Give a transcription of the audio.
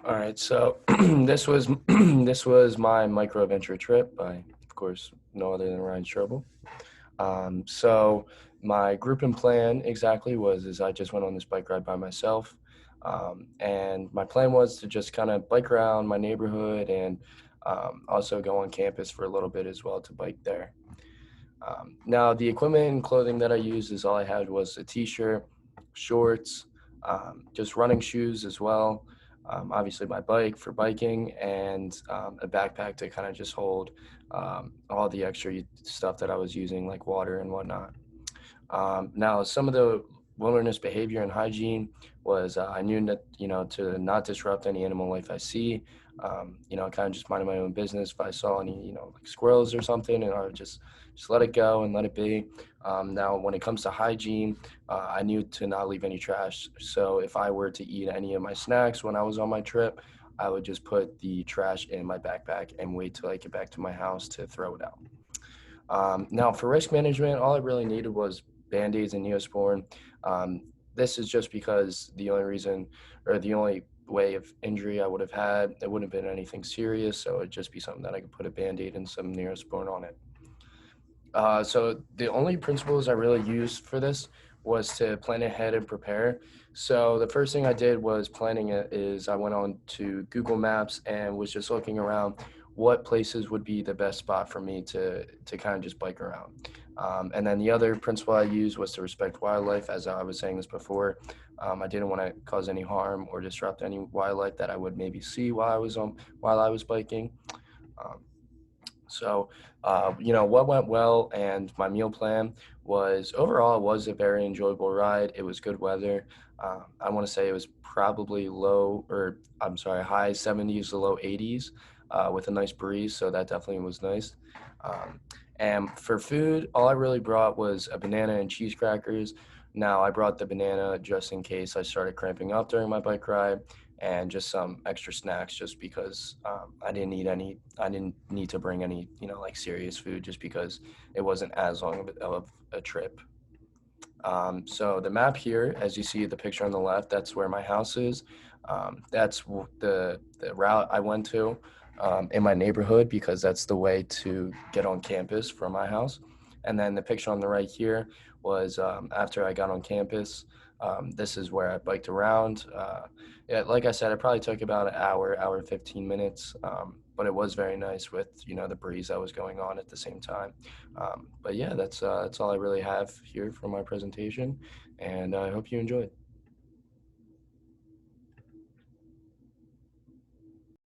All right, so this was this was my micro adventure trip by, of course, no other than Ryan Strobel. So my group and plan exactly was is I just went on this bike ride by myself, and my plan was to just kind of bike around my neighborhood and also go on campus for a little bit as well to bike there. Now the equipment and clothing that I used is all I had was a t-shirt, shorts, just running shoes as well. Obviously my bike for biking and a backpack to kind of just hold all the extra stuff that I was using like water and whatnot. Now some of the wilderness behavior and hygiene was I knew that to not disrupt any animal life I see. Kind of just minding my own business. If I saw any like squirrels or something, and I would just let it go and let it be. Now, when it comes to hygiene, I knew to not leave any trash. So if I were to eat any of my snacks when I was on my trip, I would just put the trash in my backpack and wait till I get back to my house to throw it out. Now, for risk management, all I really needed was Band-Aids and Neosporin. This is just because the only reason or the only way of injury I would have had, it wouldn't have been anything serious, so it'd just be something that I could put a Band-Aid and some Neosporin on it. So the only principles I really used for this was to plan ahead and prepare. So the first thing I did was planning it is I went on to Google Maps and was just looking around what places would be the best spot for me to kind of just bike around. And then the other principle I used was to respect wildlife, as I was saying this before. I didn't want to cause any harm or disrupt any wildlife that I would maybe see while I was biking. Um, what went well and my meal plan was overall it was a very enjoyable ride. It was good weather. I want to say it was probably high 70s to low 80s with a nice breeze. So that definitely was nice. Um, and for food, all I really brought was a banana and cheese crackers. Now I brought the banana just in case I started cramping up during my bike ride and just some extra snacks just because I didn't need to bring any like serious food just because it wasn't as long of a trip. So the map here, as you see the picture on the left, that's where my house is. The route I went to in my neighborhood because that's the way to get on campus from my house. And then the picture on the right here was after I got on campus. This is where I biked around. Yeah, like I said, it probably took about an hour and 15 minutes, but it was very nice with the breeze that was going on at the same time. But yeah, that's all I really have here for my presentation, and I hope you enjoyed.